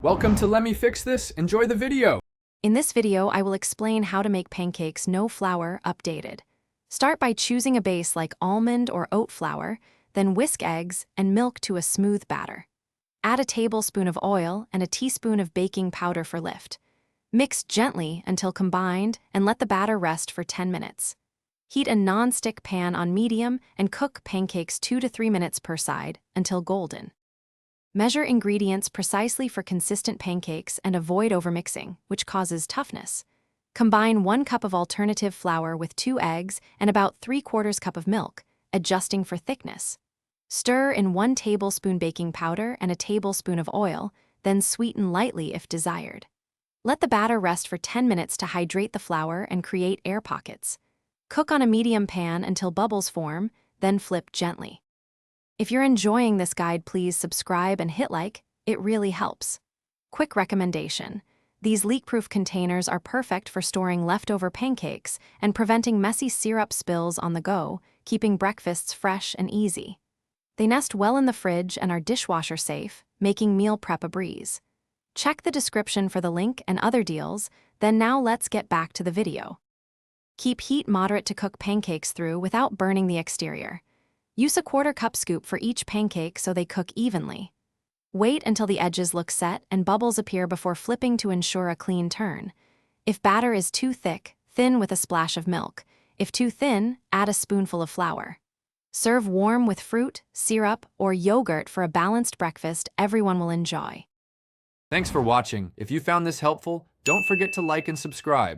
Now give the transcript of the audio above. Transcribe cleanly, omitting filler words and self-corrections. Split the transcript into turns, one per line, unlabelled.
Welcome to Let Me Fix This. Enjoy the video.
In this video, I will explain how to make pancakes no flour updated. Start by choosing a base like almond or oat flour, then whisk eggs and milk to a smooth batter. Add a tablespoon of oil and a teaspoon of baking powder for lift. Mix gently until combined and let the batter rest for 10 minutes. Heat a non-stick pan on medium and cook pancakes 2 to 3 minutes per side until golden. Measure ingredients precisely for consistent pancakes and avoid overmixing, which causes toughness. Combine 1 cup of alternative flour with 2 eggs and about 3/4 cup of milk, adjusting for thickness. Stir in 1 tablespoon baking powder and a tablespoon of oil, then sweeten lightly if desired. Let the batter rest for 10 minutes to hydrate the flour and create air pockets. Cook on a medium pan until bubbles form, then flip gently. If you're enjoying this guide, please subscribe and hit like, it really helps. Quick recommendation: these leak-proof containers are perfect for storing leftover pancakes and preventing messy syrup spills on the go, keeping breakfasts fresh and easy. They nest well in the fridge and are dishwasher safe, making meal prep a breeze. Check the description for the link and other deals, then now let's get back to the video. Keep heat moderate to cook pancakes through without burning the exterior. Use a 1/4 cup scoop for each pancake so they cook evenly. Wait until the edges look set and bubbles appear before flipping to ensure a clean turn. If batter is too thick, thin with a splash of milk. If too thin, add a spoonful of flour. Serve warm with fruit, syrup, or yogurt for a balanced breakfast everyone will enjoy.
Thanks for watching. If you found this helpful, don't forget to like and subscribe.